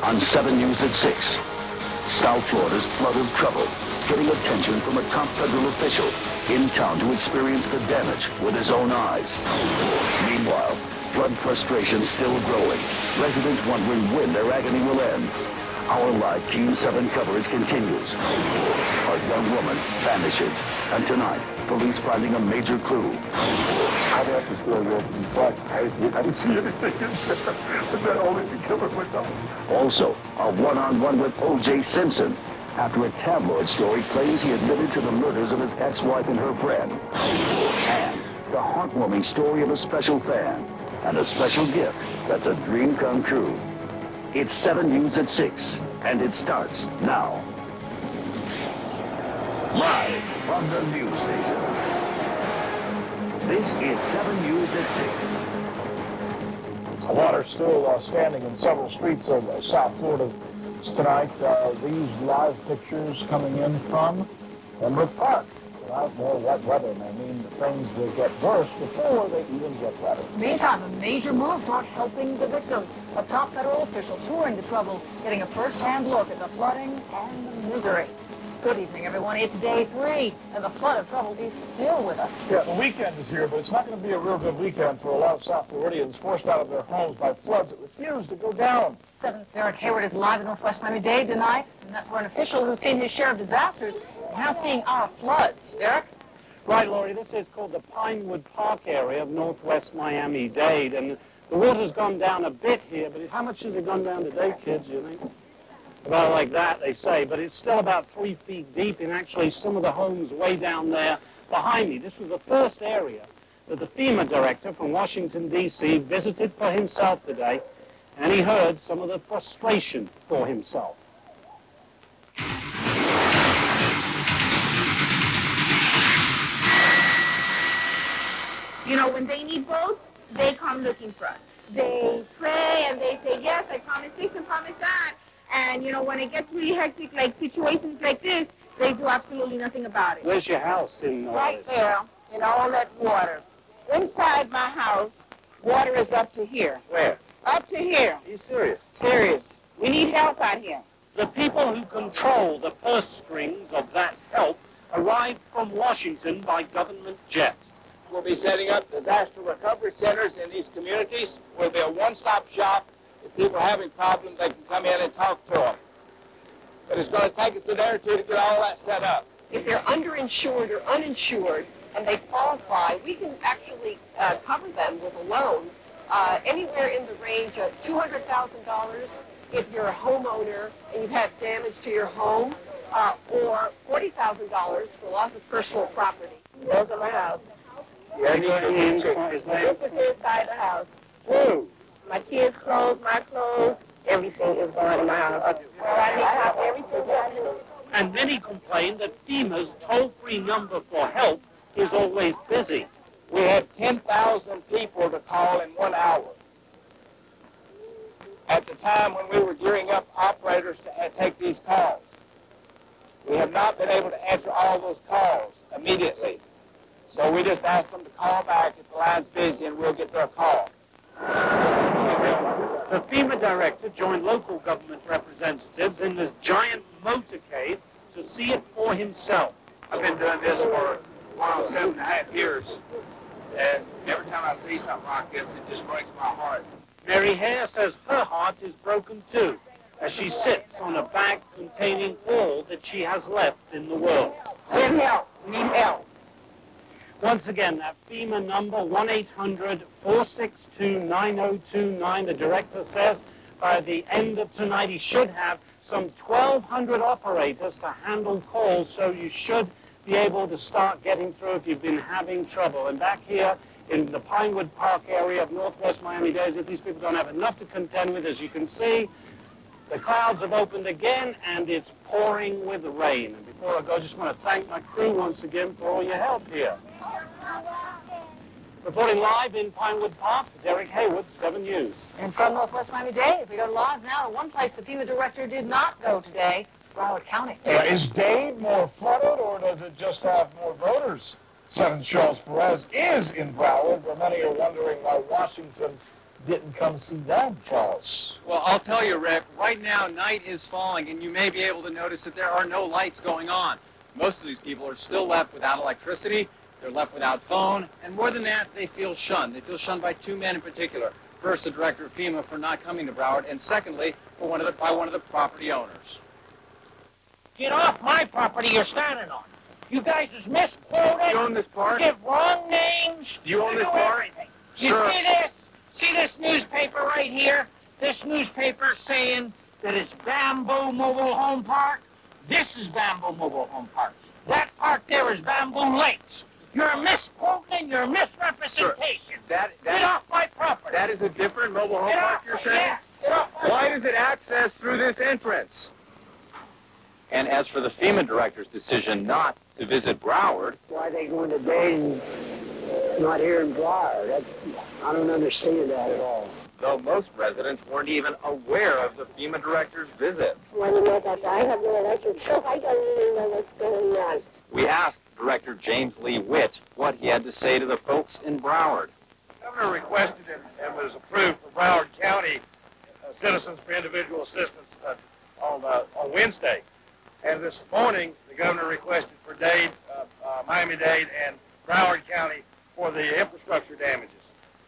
On 7 News at 6, South Florida's flood of trouble, getting attention from a top federal official in town to experience the damage with his own eyes. Meanwhile, flood frustration still growing. Residents wondering when their agony will end. Our live Team 7 coverage continues. A young woman vanishes, and tonight, police finding a major clue. I'd have to still go to the front. I didn't see anything in there, but that only be covered with them. Also, a one-on-one with O.J. Simpson, after a tabloid story claims he admitted to the murders of his ex-wife and her friend. And the heartwarming story of a special fan, and a special gift that's a dream come true. It's 7 News at 6, and it starts now. Live on the news station. This is 7 News at 6. Water still standing in several streets of South Florida tonight. These live pictures coming in from Pembroke Park. Without more wet weather may mean things will get worse before they even get better. Meantime, a major move toward helping the victims. A top federal official touring the trouble, getting a first-hand look at the flooding and the misery. Good evening, everyone. It's day 3, and the flood of trouble is still with us. Yeah, the weekend is here, but it's not going to be a real good weekend for a lot of South Floridians forced out of their homes by floods that refuse to go down. 7's Derek Hayward is live in Northwest Miami-Dade tonight, and that's where an official who's seen his share of disasters is now seeing our floods. Derek? Right, Laurie, this is called the Pinewood Park area of Northwest Miami-Dade, and the water's gone down a bit here, but how much has it gone down today, kids, you think? About like that, they say, but it's still about 3 feet deep in actually some of the homes way down there behind me. This was the first area that the FEMA director from Washington, D.C. visited for himself today, and he heard some of the frustration for himself. You know, when they need boats, they come looking for us. They pray and they say, yes, I promise this and promise that. And, you know, when it gets really hectic, like situations like this, they do absolutely nothing about it. Where's your house in Right there, in all that water. Inside my house, water is up to here. Where? Up to here. Are you serious? Serious. We need help out here. The people who control the purse strings of that help arrived from Washington by government jet. We'll be setting up disaster recovery centers in these communities. We'll be a one-stop shop. If people are having problems, they can come in and talk to them. But it's going to take us a day or two to get all that set up. If they're underinsured or uninsured and they qualify, we can actually cover them with a loan anywhere in the range of $200,000 if you're a homeowner and you've had damage to your home, or $40,000 for loss of personal property. Those are my house. Yeah, This is inside the house. My kids' clothes, my clothes, everything is gone in my house. Well, I have everything that I need. And many complain that FEMA's toll-free number for help is always busy. We had 10,000 people to call in 1 hour. At the time when we were gearing up operators to take these calls, we have not been able to answer all those calls immediately. So we just asked them to call back if the line's busy and we'll get their call. The FEMA director joined local government representatives in this giant motorcade to see it for himself. I've been doing this for 7.5 years, and every time I see something like this, it just breaks my heart. Mary Hare says her heart is broken too, as she sits on a bag containing all that she has left in the world. Send help. We need help. Once again, that FEMA number, 1-800-462-9029. The director says by the end of tonight he should have some 1,200 operators to handle calls, so you should be able to start getting through if you've been having trouble. And back here in the Pinewood Park area of Northwest Miami-Dade, if these people don't have enough to contend with, as you can see, the clouds have opened again and it's pouring with rain. And before I go, I just want to thank my crew once again for all your help here. Reporting live in Pinewood Park, Derek Hayward, 7 News. And from Northwest Miami-Dade, we go live now to one place the FEMA director did not go today, Broward County. Is Dade more flooded, or does it just have more voters? 7's Charles Perez is in Broward, where many are wondering why Washington didn't come see them, Charles. Well, I'll tell you, Rick, right now night is falling, and you may be able to notice that there are no lights going on. Most of these people are still left without electricity, they're left without phone, and more than that, they feel shunned. They feel shunned by two men in particular. First, the director of FEMA for not coming to Broward, and secondly, by one of the property owners. Get off my property you're standing on. You guys is misquoted. You own this park? You give wrong names. You own this park? Everything. You Sure. see this? See this newspaper right here? This newspaper saying that it's Bamboo Mobile Home Park. This is Bamboo Mobile Home Park. That park there is Bamboo Lakes. You're misquoting, you're misrepresentation. Get off my property. That is a different mobile home Get park off you're my- saying? yes, get off my Why does it access through this entrance? And as for the FEMA director's decision not to visit Broward, Why they going to Dayton, not here in Broward? I don't understand that at all. though most residents weren't even aware of the FEMA director's visit. Want to know about that? I have no electric, so I don't even know what's going on. We asked Director James Lee Witt what he had to say to the folks in Broward. The governor requested and was approved for Broward County Citizens for Individual Assistance on Wednesday. And this morning, the governor requested for Dade, Miami-Dade, and Broward County for the infrastructure damages.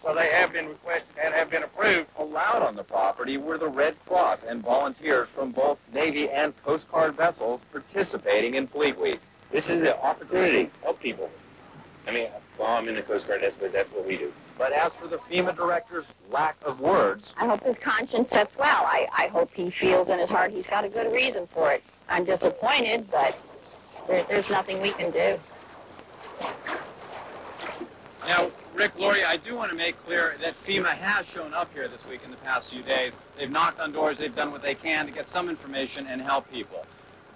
So they have been requested and have been approved. Allowed on the property were the Red Cross and volunteers from both Navy and Coast Guard vessels participating in Fleet Week. This is an opportunity to help people. I mean, well, I'm in the Coast Guard, that's what we do. But as for the FEMA director's lack of words, I hope his conscience sets well. I hope he feels in his heart he's got a good reason for it. I'm disappointed, but there's nothing we can do. Now, Rick, Lori, I do want to make clear that FEMA has shown up here this week in the past few days. They've knocked on doors, they've done what they can to get some information and help people.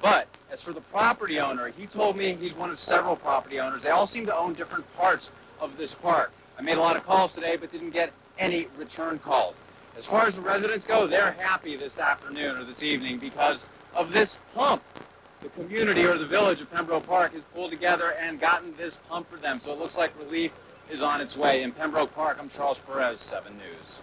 But as for the property owner, he told me he's one of several property owners. They all seem to own different parts of this park. I made a lot of calls today, but didn't get any return calls. As far as the residents go, they're happy this afternoon or this evening because of this pump. The community or the village of Pembroke Park has pulled together and gotten this pump for them. So it looks like relief is on its way. In Pembroke Park, I'm Charles Perez, 7 News.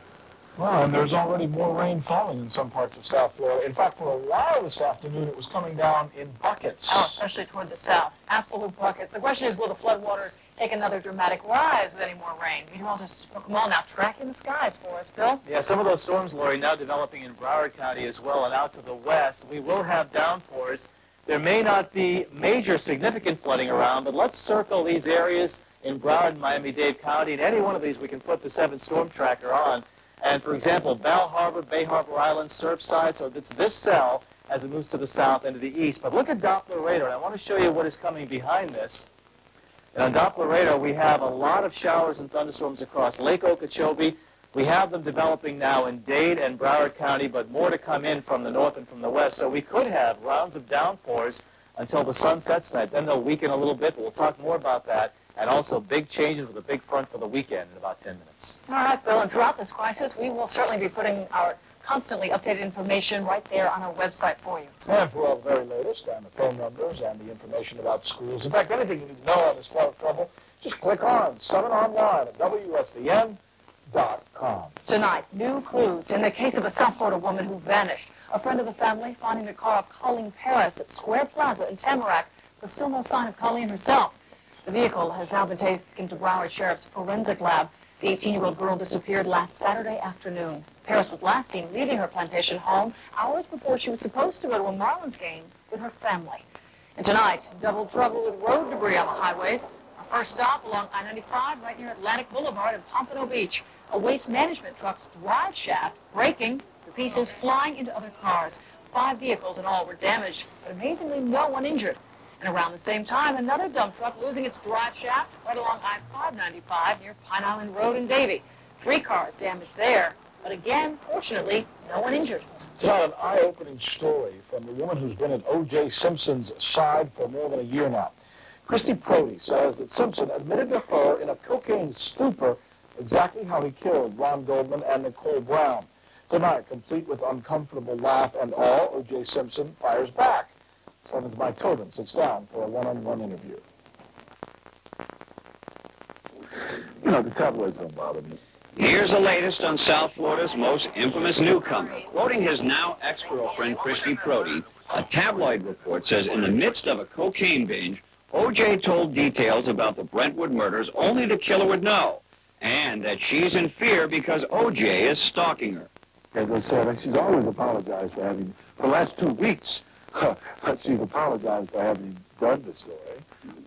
Well, and there's already more rain falling in some parts of South Florida. In fact, for a while this afternoon, it was coming down in buckets. Oh, especially toward the south. Absolute buckets. The question is, will the floodwaters take another dramatic rise with any more rain? Meteorologist Brooke Kamal now tracking the skies for us. Bill? Yeah, some of those storms, Lori, now developing in Broward County as well and out to the west. We will have downpours. There may not be major significant flooding around, but let's circle these areas in Broward and Miami-Dade County. And any one of these, we can put the 7 storm tracker on. And, for example, Bal Harbor, Bay Harbor Island, Surfside, so it's this cell as it moves to the south and to the east. But look at Doppler radar, and I want to show you what is coming behind this. And on Doppler radar, we have a lot of showers and thunderstorms across Lake Okeechobee. We have them developing now in Dade and Broward County, but more to come in from the north and from the west. So we could have rounds of downpours until the sun sets tonight. Then they'll weaken a little bit, but we'll talk more about that. And also big changes with a big front for the weekend in about 10 minutes. All right, Bill, and throughout this crisis, we will certainly be putting our constantly updated information right there on our website for you. And for all the very latest, and the phone numbers, and the information about schools, in fact, anything you need to know on this flood of trouble, just click on 7 Online at WSVN.com. Tonight, new clues in the case of a South Florida woman who vanished. A friend of the family finding the car of Colleen Paris at Square Plaza in Tamarack, but still no sign of Colleen herself. The vehicle has now been taken to Broward Sheriff's forensic lab. The 18-year-old girl disappeared last Saturday afternoon. Paris was last seen leaving her plantation home hours before she was supposed to go to a Marlins game with her family. And tonight, double trouble with road debris on the highways. Our first stop along I-95 right near Atlantic Boulevard in Pompano Beach. A waste management truck's drive shaft breaking, the pieces flying into other cars. 5 vehicles in all were damaged, but amazingly no one injured. And around the same time, another dump truck losing its drive shaft right along I-595 near Pine Island Road in Davie. 3 cars damaged there, but again, fortunately, no one injured. Tonight, an eye-opening story from the woman who's been at O.J. Simpson's side for more than a year now. Christy Prody says that Simpson admitted to her in a cocaine stupor exactly how he killed Ron Goldman and Nicole Brown. Tonight, complete with uncomfortable laugh and all, O.J. Simpson fires back. 7's Mike Tobin sits down for a one-on-one interview. You know, the tabloids don't bother me. Here's the latest on South Florida's most infamous newcomer. Quoting his now ex-girlfriend, Christy Prody, a tabloid report says in the midst of a cocaine binge, O.J. told details about the Brentwood murders only the killer would know, and that she's in fear because O.J. is stalking her. As I said, she's always apologized for having, for the last 2 weeks, she's apologized for having done the story,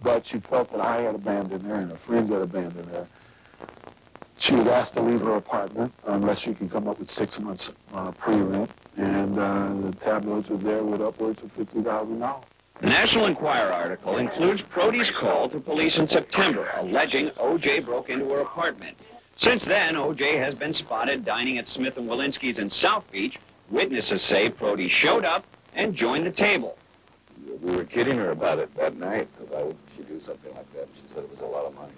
but she felt that I had abandoned her and her friends had abandoned her. She was asked to leave her apartment unless she could come up with 6 months pre-rent, and the tabloids was there with upwards of $50,000. The National Enquirer article includes Prody's call to police in September, alleging O.J. broke into her apartment. Since then, O.J. has been spotted dining at Smith & Walensky's in South Beach. Witnesses say Prody showed up and joined the table. We were kidding her about it that night. Why would she do something like that? She said it was a lot of money.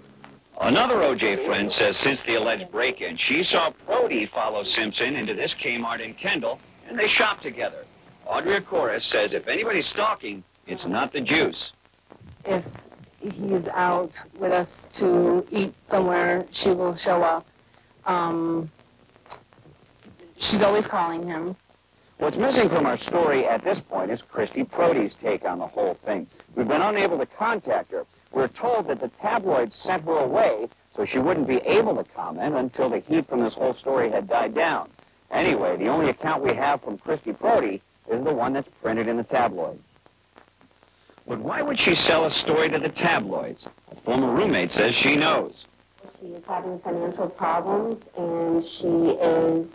Another O.J. friend says since the alleged break-in, she saw Prody follow Simpson into this Kmart in Kendall, and they shopped together. Audrey Corris says if anybody's stalking, it's not the juice. If he's out with us to eat somewhere, she will show up. She's always calling him. What's missing from our story at this point is Christy Prody's take on the whole thing. We've been unable to contact her. We're told that the tabloids sent her away so she wouldn't be able to comment until the heat from this whole story had died down. Anyway, the only account we have from Christy Prody is the one that's printed in the tabloid. But why would she sell a story to the tabloids? A former roommate says she knows. She is having financial problems, and she is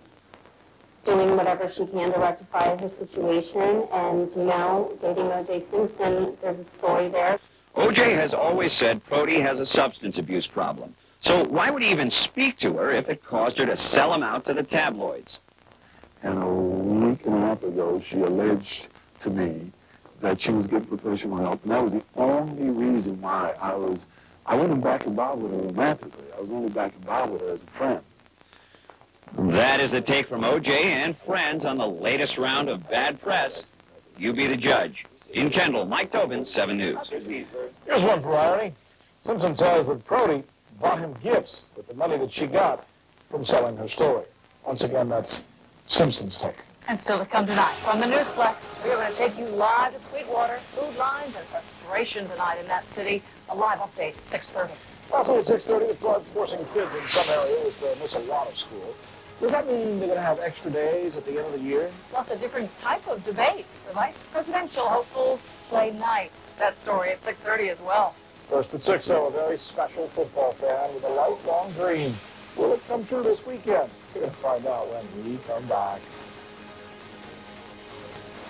doing whatever she can to rectify her situation. And, you know, dating O.J. Simpson, there's a story there. O.J. has always said Prody has a substance abuse problem. So why would he even speak to her if it caused her to sell him out to the tabloids? And a week and a half ago, she alleged to me that she was getting professional help, and that was the only reason why I wasn't back involved with her romantically. I was only back involved with her as a friend. That is the take from O.J. and friends on the latest round of bad press. You be the judge. In Kendall, Mike Tobin, 7 News. Here's one variety. Simpson says that Prody bought him gifts with the money that she got from selling her story. Once again, that's Simpson's take. And still to come tonight from the Newsplex, we're going to take you live to Sweetwater. Food lines and frustration tonight in that city. A live update at 6:30. Also at 6:30, the flood's forcing kids in some areas to miss a lot of school. Does that mean they're going to have extra days at the end of the year? Plus a different type of debate. The vice presidential hopefuls play nice. That story at 6:30 as well. First at 6, though, a very special football fan with a lifelong dream. Will it come true this weekend? We're going to find out when we come back.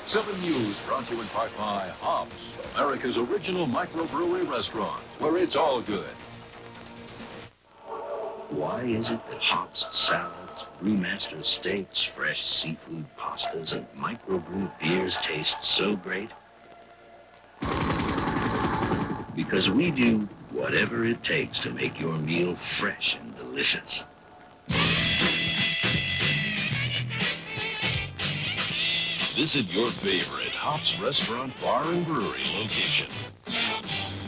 7 News brought to you in part by Hobbs, America's original microbrewery restaurant, where it's all good. Why is it that hops, salads, brewmaster steaks, fresh seafood pastas, and microbrew beers taste so great? Because we do whatever it takes to make your meal fresh and delicious. Visit your favorite Hops restaurant, bar, and brewery location.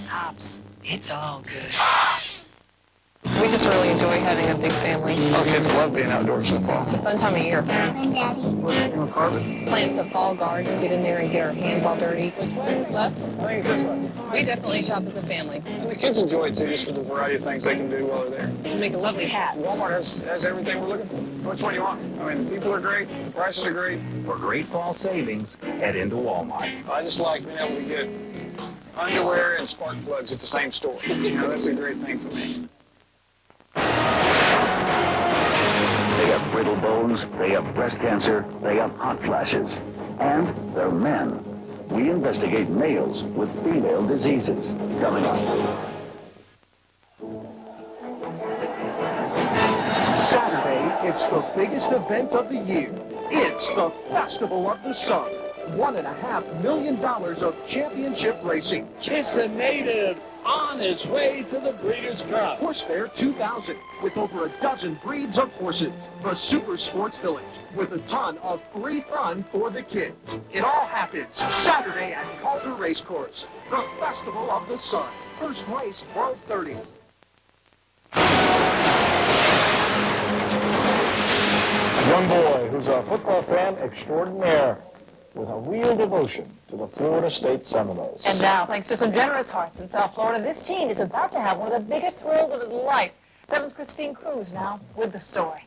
Hops, it's all good. We just really enjoy having a big family. Our kids love being outdoors football. It's a fun time of year. Playing football, garden, get in there and get our hands all dirty. Which way? Left? I think it's this way. We definitely shop as a family. And the kids enjoy it too, just for the variety of things they can do while they're there. We make a lovely hat. Walmart has everything we're looking for. Which one do you want? I mean, people are great, the prices are great. For great fall savings, head into Walmart. I just like being able to get underwear and spark plugs at the same store. You know, that's a great thing for me. They have brittle bones, they have breast cancer, they have hot flashes. And they're men. We investigate males with female diseases. Coming up. Saturday, it's the biggest event of the year. It's the Festival of the Sun. $1.5 million of championship racing. Kiss a native on his way to the Breeders' Cup. Horse Fair 2000, with over a dozen breeds of horses. The Super Sports Village, with a ton of free fun for the kids. It all happens Saturday at Calder Racecourse. The Festival of the Sun. First race, 12:30. Young boy who's a football fan extraordinaire with a real devotion to the Florida State Seminoles. And now, thanks to some generous hearts in South Florida, this teen is about to have one of the biggest thrills of his life. 7's Christine Cruz now with the story.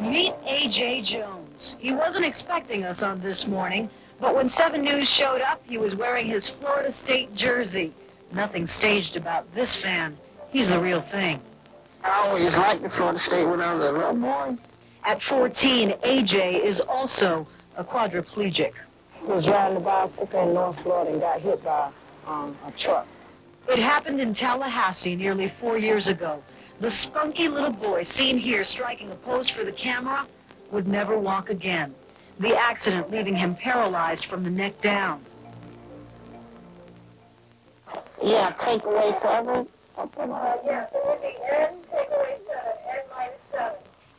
Meet A.J. Jones. He wasn't expecting us on this morning, but when 7 News showed up, he was wearing his Florida State jersey. Nothing staged about this fan. He's the real thing. I always liked the Florida State when I was a little boy. At 14, A.J. is also a quadriplegic. He was riding a bicycle in North Florida and got hit by a truck. It happened in Tallahassee nearly 4 years ago. The spunky little boy seen here striking a pose for the camera would never walk again. The accident leaving him paralyzed from the neck down. Yeah, take away 7.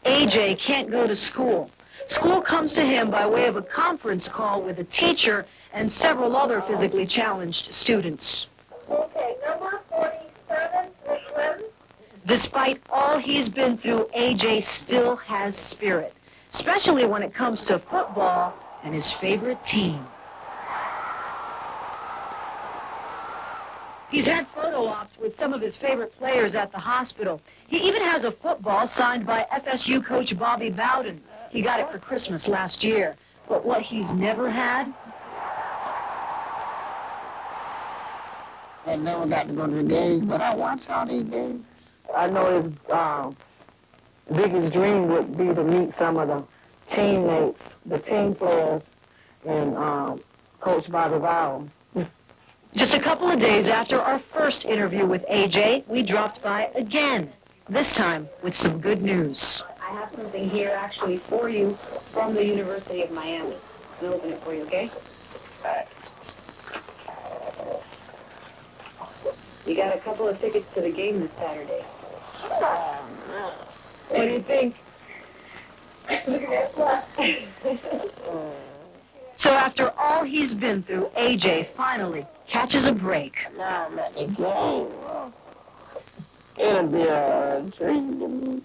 AJ can't go to school. School comes to him by way of a conference call with a teacher and several other physically challenged students. Okay, number 47, Ms. Despite all he's been through, AJ still has spirit, especially when it comes to football and his favorite team. He's had photo ops with some of his favorite players at the hospital. He even has a football signed by FSU coach Bobby Bowden. He got it for Christmas last year. But what he's never had? I never got to go to the games, but I watch all these games. I know his biggest dream would be to meet some of the teammates, the team players, and Coach Bobby Bowden. Just a couple of days after our first interview with AJ, we dropped by again, this time with some good news. I have something here actually for you from the University of Miami. I'm going to open it for you, okay? You got a couple of tickets to the game this Saturday. What do you think? Look at that. So after all he's been through, AJ finally catches a break. Now I'm at the game. It'll be a dream to me.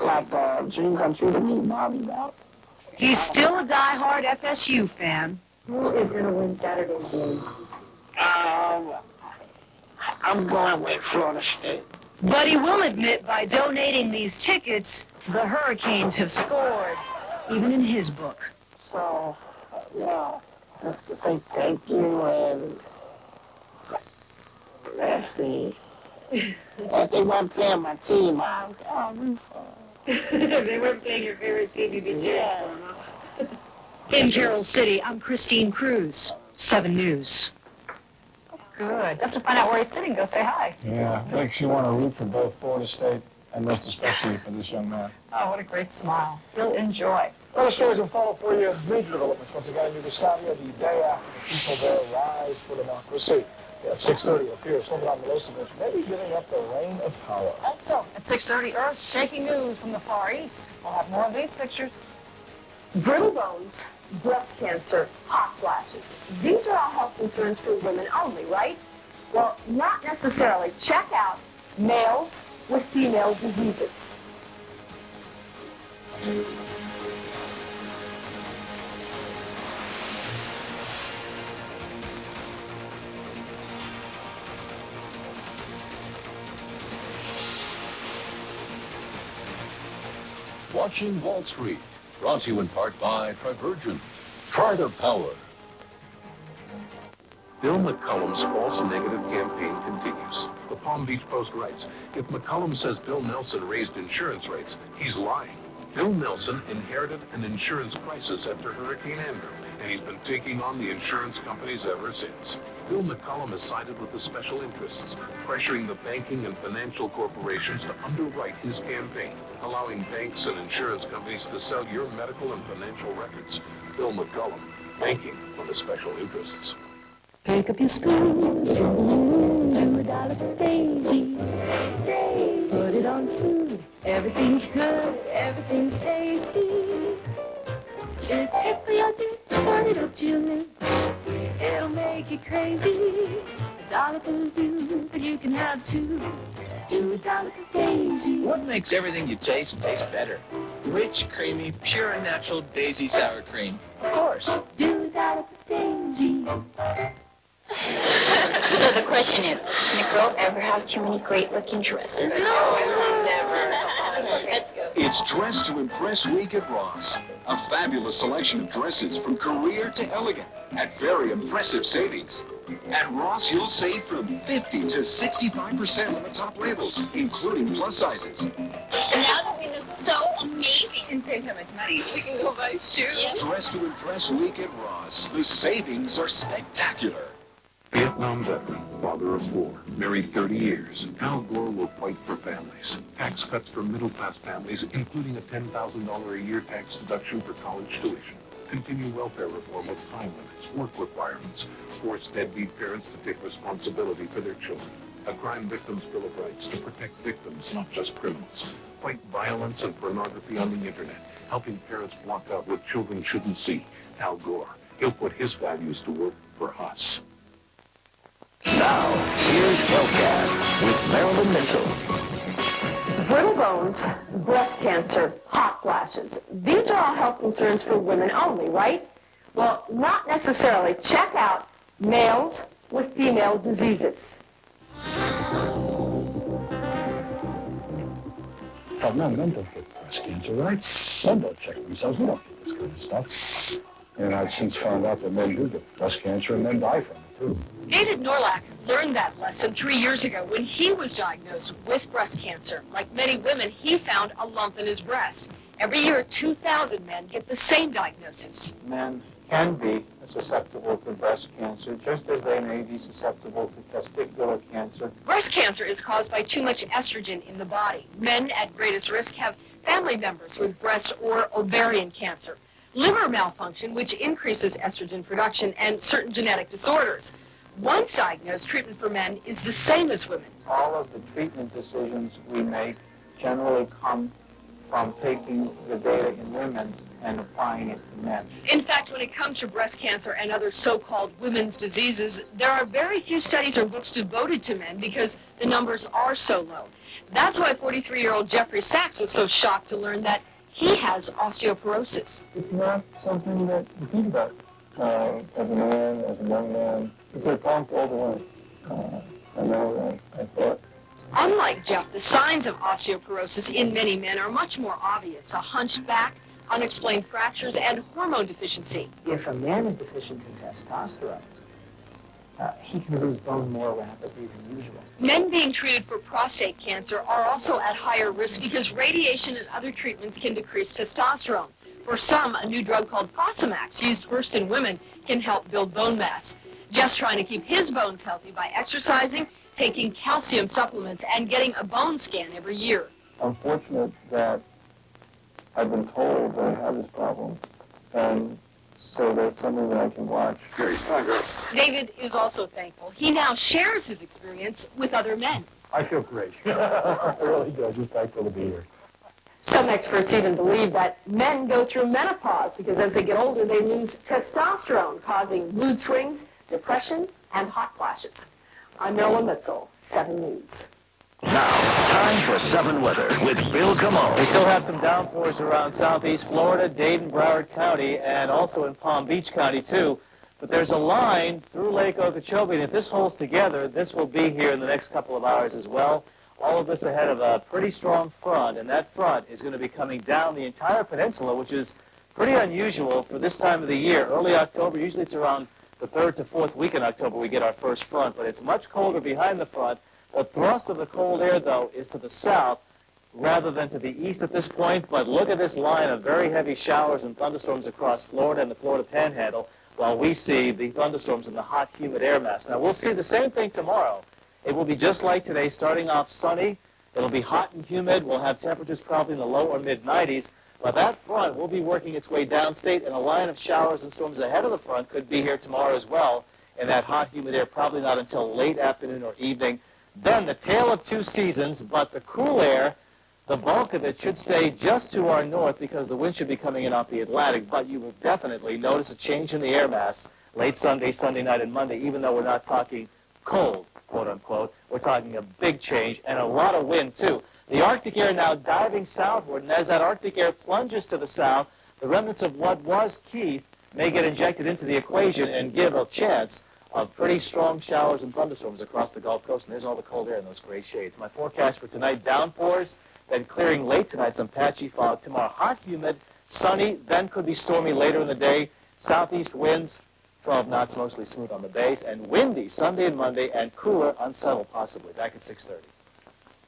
Like a dream come true to me, Bobby Bowden. He's still a diehard FSU fan. Who is going to win Saturday's game? I'm going with Florida State. But he will admit by donating these tickets, the Hurricanes have scored, even in his book. So, just to say thank you and let's see. If they weren't playing my team, I'll root for them. If they weren't playing your favorite team, you'd be cheering for them. In Carroll City, I'm Christine Cruz, 7 News. Good. Have to find out where he's sitting. Go say hi. Yeah, makes you want to root for both Florida State and most especially for this young man. Oh, what a great smile. He'll enjoy. Other stories will follow for you. Major developments once again in Yugoslavia the day after the people there rise for democracy. At 6:30 appears Slobodan Milosevic maybe giving up the reign of power. Also, at 6:30, earth-shaking news from the Far East. We'll have more of these pictures. Brittle bones, breast cancer, hot flashes. These are all health concerns for women only, right? Well, not necessarily. Check out males with female diseases. Watching Wall Street, brought to you in part by Trivergent. Try the power. Bill McCollum's false negative campaign continues. The Palm Beach Post writes, if McCollum says Bill Nelson raised insurance rates, he's lying. Bill Nelson inherited an insurance crisis after Hurricane Andrew, and he's been taking on the insurance companies ever since. Bill McCollum has sided with the special interests, pressuring the banking and financial corporations to underwrite his campaign, allowing banks and insurance companies to sell your medical and financial records. Bill McCollum, banking on the special interests. Pick up your spoon, spoon, do $1 for Daisy. Put it on food Everything's good, everything's tasty. It's hip for your dips, put it up to your lips. It'll make you crazy. $1 will do, but you can have two. Do $1 for Daisy. What makes everything you taste better? Rich, creamy, pure and natural Daisy sour cream. Of course. Do $1 for Daisy. So the question is, can a girl ever have too many great-looking dresses? No, never. Let's go. It's Dress to Impress Week at Ross. A fabulous selection of dresses from career to elegant at very impressive savings. At Ross, you'll save from 50 to 65% on the top labels, including plus sizes. Now that we look so amazing and save so much money, we can go buy shoes. Dress to Impress Week at Ross. The savings are spectacular. Vietnam veteran, father of 4, married 30 years. Al Gore will fight for families. Tax cuts for middle-class families, including a $10,000 a year tax deduction for college tuition. Continue welfare reform with time limits, work requirements, force deadbeat parents to take responsibility for their children. A crime victims' bill of rights to protect victims, not just criminals. Fight violence and pornography on the internet, helping parents block out what children shouldn't see. Al Gore. He'll put his values to work for us. Now, here's Hellcast with Marilyn Mitchell. Brittle bones, breast cancer, hot flashes. These are all health concerns for women only, right? Well, not necessarily. Check out males with female diseases. So no, men don't get breast cancer, right? Men don't check themselves. We don't get this kind of stuff. And I've since found out that men do get breast cancer and men die from it, too. David Norlack learned that lesson 3 years ago when he was diagnosed with breast cancer. Like many women, he found a lump in his breast. Every year, 2,000 men get the same diagnosis. Men can be susceptible to breast cancer, just as they may be susceptible to testicular cancer. Breast cancer is caused by too much estrogen in the body. Men at greatest risk have family members with breast or ovarian cancer, liver malfunction, which increases estrogen production, and certain genetic disorders. Once diagnosed, treatment for men is the same as women. All of the treatment decisions we make generally come from taking the data in women and applying it to men. In fact, when it comes to breast cancer and other so-called women's diseases, there are very few studies or books devoted to men because the numbers are so low. That's why 43-year-old Jeffrey Sachs was so shocked to learn that he has osteoporosis. It's not something that you think about as a man, as a young man. It's a problem for older women. I know that I thought. Unlike Jeff, the signs of osteoporosis in many men are much more obvious. A hunched back, unexplained fractures, and hormone deficiency. If a man is deficient in testosterone, he can lose bone more rapidly than usual. Men being treated for prostate cancer are also at higher risk because radiation and other treatments can decrease testosterone. For some, a new drug called Fosamax, used first in women, can help build bone mass. Just trying to keep his bones healthy by exercising, taking calcium supplements, and getting a bone scan every year. I'm fortunate that I've been told that I have this problem, and so that's something that I can watch. Great. David is also thankful. He now shares his experience with other men. I feel great. I really do. I'm just thankful to be here. Some experts even believe that men go through menopause because as they get older, they lose testosterone, causing mood swings, depression, and hot flashes. I'm Marilyn Mitchell, 7 News. Now, time for 7 weather with Bill Camone. We still have some downpours around southeast Florida, Dade, Broward County, and also in Palm Beach County, too. But there's a line through Lake Okeechobee, and if this holds together, this will be here in the next couple of hours as well. All of this ahead of a pretty strong front, and that front is going to be coming down the entire peninsula, which is pretty unusual for this time of the year. Early October, usually it's around the 3rd to 4th week in October we get our first front, but it's much colder behind the front. The thrust of the cold air, though, is to the south rather than to the east at this point, but look at this line of very heavy showers and thunderstorms across Florida and the Florida Panhandle, while we see the thunderstorms and the hot, humid air mass. Now, we'll see the same thing tomorrow. It will be just like today, starting off sunny. It'll be hot and humid. We'll have temperatures probably in the low or mid-90s. But that front will be working its way downstate, and a line of showers and storms ahead of the front could be here tomorrow as well. And that hot, humid air probably not until late afternoon or evening. Then the tale of 2 seasons, but the cool air The bulk of it should stay just to our north because the wind should be coming in off the Atlantic, but you will definitely notice a change in the air mass late Sunday, Sunday night, and Monday, even though we're not talking cold, quote-unquote. We're talking a big change and a lot of wind, too. The Arctic air now diving southward, and as that Arctic air plunges to the south, the remnants of what was Keith may get injected into the equation and give a chance of pretty strong showers and thunderstorms across the Gulf Coast, and there's all the cold air in those gray shades. My forecast for tonight, downpours, then clearing late tonight, some patchy fog. Tomorrow, hot, humid, sunny, then could be stormy later in the day. Southeast winds, 12 knots, mostly smooth on the bays, and windy Sunday and Monday, and cooler, unsettled possibly. Back at 6:30.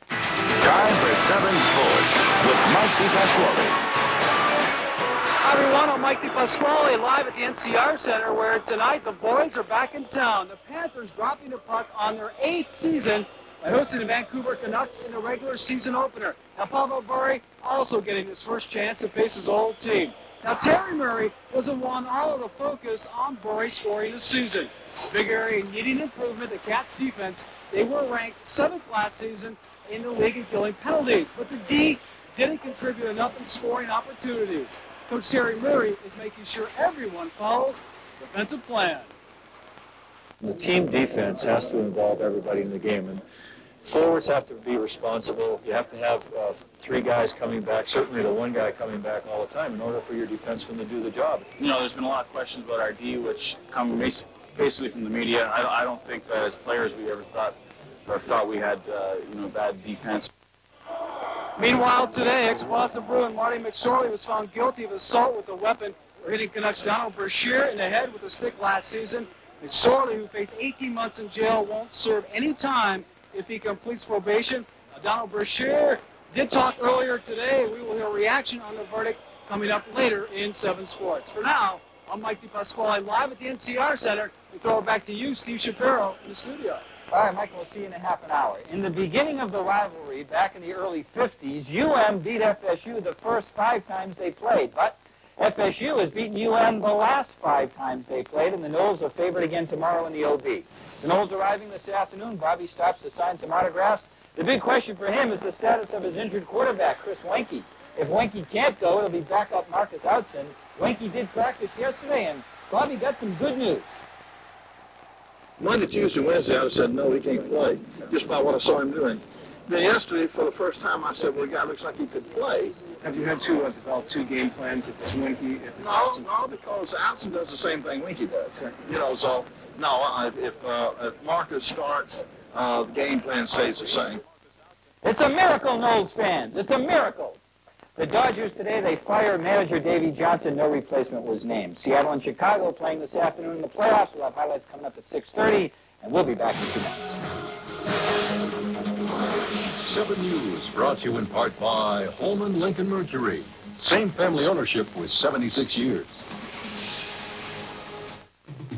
Time for 7 Sports with Mike DePasquale. Hi everyone, I'm Mike DePasquale live at the NCR Center where tonight the boys are back in town. The Panthers dropping the puck on their 8th season by hosting the Vancouver Canucks in the regular season opener. Now Pavel Bure also getting his first chance to face his old team. Now Terry Murray doesn't want all of the focus on Bure scoring this season. The big area needing improvement, the Cats defense, they were ranked 7th last season in the league in killing penalties, but the D didn't contribute enough in scoring opportunities. Coach Terry Murray is making sure everyone follows the defensive plan. The team defense has to involve everybody in the game, and forwards have to be responsible. You have to have 3 guys coming back, certainly the 1 guy coming back all the time in order for your defenseman to do the job. You know, there's been a lot of questions about our D, which come basically from the media. I don't think that as players we ever thought we had, bad defense. Meanwhile, today, ex-Boston Bruin Marty McSorley was found guilty of assault with a weapon for hitting Canucks Donald Brashear in the head with a stick last season. McSorley, who faced 18 months in jail, won't serve any time if he completes probation. Donald Brashear did talk earlier today. We will hear a reaction on the verdict coming up later in 7 Sports. For now, I'm Mike DePasquale live at the NCR Center. We throw it back to you, Steve Shapiro, in the studio. All right, Michael, we'll see you in a half an hour. In the beginning of the rivalry, back in the early 50s, UM beat FSU the first 5 times they played. But FSU has beaten UM the last 5 times they played, and the Noles are favored again tomorrow in the OB. The Noles arriving this afternoon. Bobby stops to sign some autographs. The big question for him is the status of his injured quarterback, Chris Wenke. If Wenke can't go, it'll be backup Marcus Outzen. Wenke did practice yesterday, and Bobby got some good news. Monday, Tuesday, Wednesday, I said, no, he can't play, just by what I saw him doing. Then yesterday, for the first time, I said, well, the guy looks like he could play. Have you had to develop 2 game plans if it's Winky? No, because Outzen does the same thing Winky does. You know, so, no, if Marcus starts, the game plan stays the same. It's a miracle, Noles fans. It's a miracle. The Dodgers today, they fire manager Davey Johnson. No replacement was named. Seattle and Chicago playing this afternoon in the playoffs. We'll have highlights coming up at 6:30, and we'll be back in 2 minutes. 7 News brought to you in part by Holman Lincoln Mercury. Same family ownership with 76 years.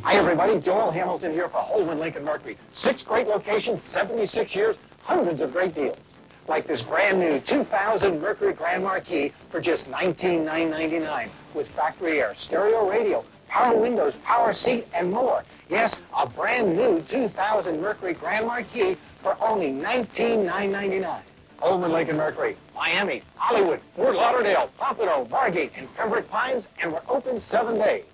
Hi, everybody. Joel Hamilton here for Holman Lincoln Mercury. 6 great locations, 76 years, hundreds of great deals. Like this brand new 2000 Mercury Grand Marquis for just $19,999 with factory air, stereo radio, power windows, power seat, and more. Yes, a brand new 2000 Mercury Grand Marquis for only $19,999. Holman Lincoln Mercury, Miami, Hollywood, Fort Lauderdale, Pompano, Margate, and Pembroke Pines, and we're open 7 days.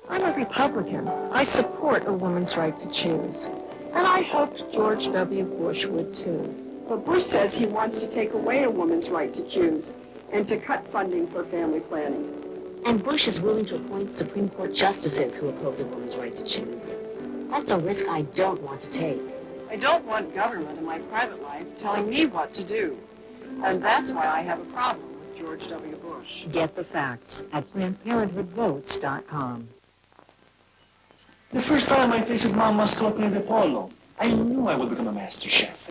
I'm a Republican. I support a woman's right to choose. And I hoped George W. Bush would too. But Bush says he wants to take away a woman's right to choose and to cut funding for family planning. And Bush is willing to appoint Supreme Court justices who oppose a woman's right to choose. That's a risk I don't want to take. I don't want government in my private life telling me what to do. And that's why I have a problem with George W. Bush. Get the facts at PlannedParenthoodVotes.com. The first time I tasted Mama's coconut Apollo, I knew I would become a master chef.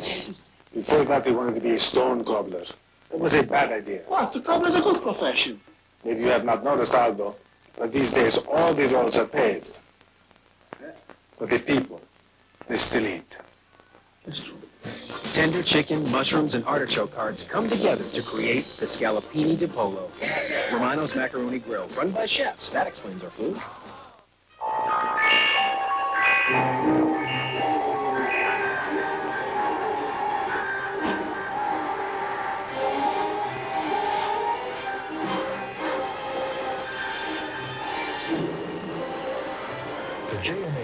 Before that, he wanted to be a stone cobbler. It was a bad idea. What? To cobbler is a good profession. Maybe you have not noticed, Aldo, but these days all the roads are paved. But the people, they still eat. That's true. Tender chicken, mushrooms, and artichoke hearts come together to create the Scallopini di Polo, Romano's Macaroni Grill, run by chefs. That explains our food.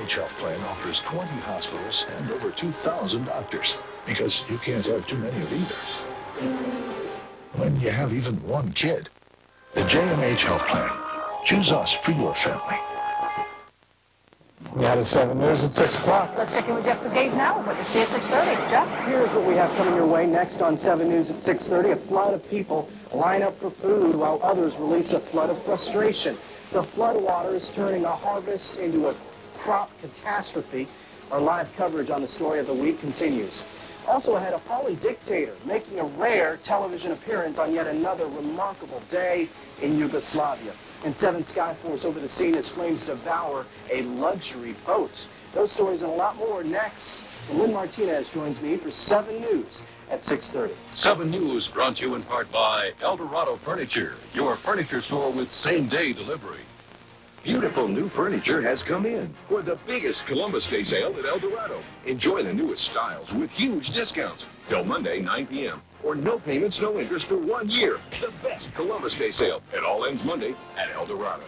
JMH Health Plan offers 20 hospitals and over 2,000 doctors, because you can't have too many of either. When you have even one kid, the JMH Health Plan. Choose us for your family. We had a 7 News at 6 o'clock. Let's check in with Jeff Gaze now. What you see at 6:30. Jeff? Here's what we have coming your way next on 7 News at 6:30. A flood of people line up for food while others release a flood of frustration. The flood water is turning a harvest into a crop catastrophe. Our live coverage on the story of the week continues. Also ahead, a Polly dictator making a rare television appearance on yet another remarkable day in Yugoslavia. And 7 Skyforce over the scene as flames devour a luxury boat. Those stories and a lot more next. And Lynn Martinez joins me for 7 News at 6:30. 7 News brought to you in part by El Dorado Furniture, your furniture store with same-day delivery. Beautiful new furniture has come in for the biggest Columbus Day sale at El Dorado. Enjoy the newest styles with huge discounts till Monday, 9 p.m. or no payments, no interest for 1 year. The best Columbus Day sale. It all ends Monday at El Dorado.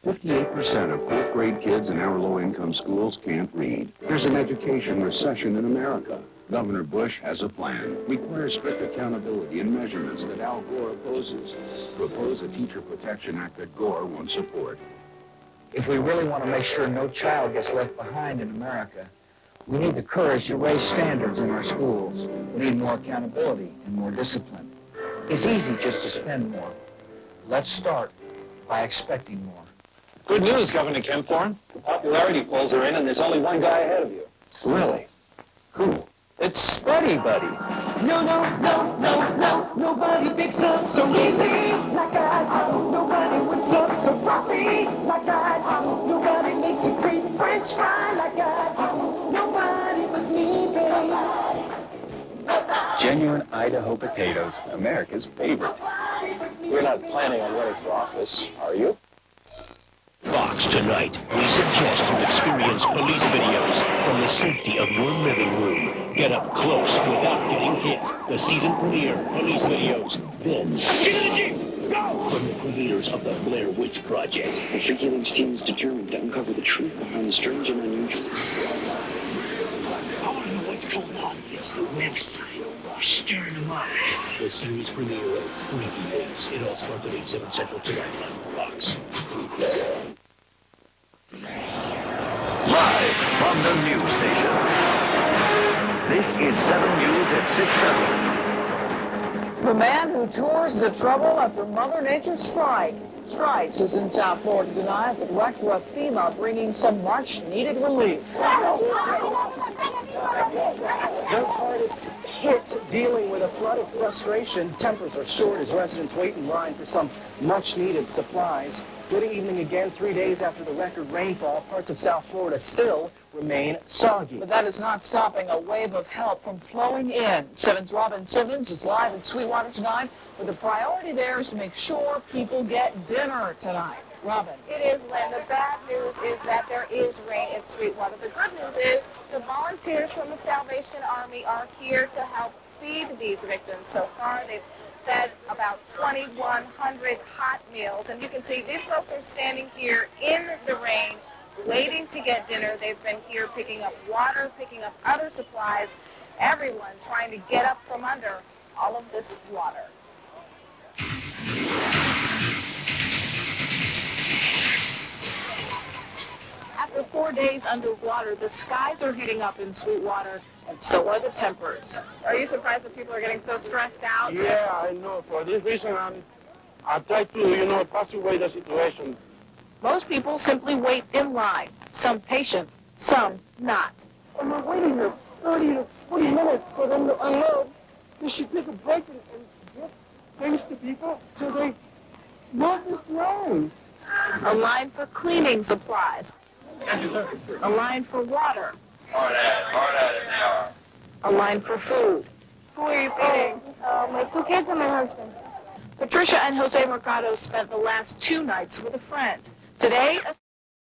58% of fourth-grade kids in our low-income schools can't read. There's an education recession in America. Governor Bush has a plan. Requires strict accountability and measurements that Al Gore opposes. Propose a Teacher Protection Act that Gore won't support. If we really want to make sure no child gets left behind in America, we need the courage to raise standards in our schools. We need more accountability and more discipline. It's easy just to spend more. Let's start by expecting more. Good news, Governor Kempthorne. The popularity polls are in, and there's only one guy ahead of you. Really? Who? It's Buddy. No, nobody picks up so easy like I do. Nobody whips up so frothy like I do. Nobody makes a great French fry like I do. Nobody but me, baby. Genuine Idaho potatoes, America's favorite. You're not planning on running for office, are you? Fox tonight, we suggest you experience police videos from the safety of your living room. Get up close without getting hit. The season premiere, police videos. Then, from the creators of the Blair Witch Project. The Freak Healings team is determined to uncover the truth behind the strange and unusual. I want to know what's going on. It's the website. Stirring them up. The series premiere of Freaky Days. It all starts at 8/7 Central tonight on Fox. Live from the news station. This is 7 News at 6:30. The man who tours the trouble after Mother Nature's strikes is in South Florida tonight, the director of FEMA bringing some much-needed relief. Those hardest hit dealing with a flood of frustration. Tempers are soared as residents wait in line for some much-needed supplies. Good evening again. 3 days after the record rainfall, parts of South Florida still remain soggy. But that is not stopping a wave of help from flowing in. 7's Robin Simmons is live in Sweetwater tonight, where the priority there is to make sure people get dinner tonight. Robin. It is, Lynn. The bad news is that there is rain in Sweetwater. The good news is the volunteers from the Salvation Army are here to help feed these victims. So far, they've fed about 2,100 hot meals. And you can see these folks are standing here in the rain, waiting to get dinner. They've been here picking up water, picking up other supplies, everyone trying to get up from under all of this water. After 4 days underwater, the skies are heating up in Sweetwater, and so are the tempers. Are you surprised that people are getting so stressed out? Yeah, I know. For this reason, I try to, pass away the situation. Most people simply wait in line, some patient, some not. I'm not waiting here 30 to 40 minutes for them to unload. They should take a break and give things to people so they not this rain. A line for cleaning supplies. A line for water. Hard at it now. A line for food. Who are you feeding? My 2 kids and my husband. Patricia and Jose Mercado spent the last 2 nights with a friend. Today, a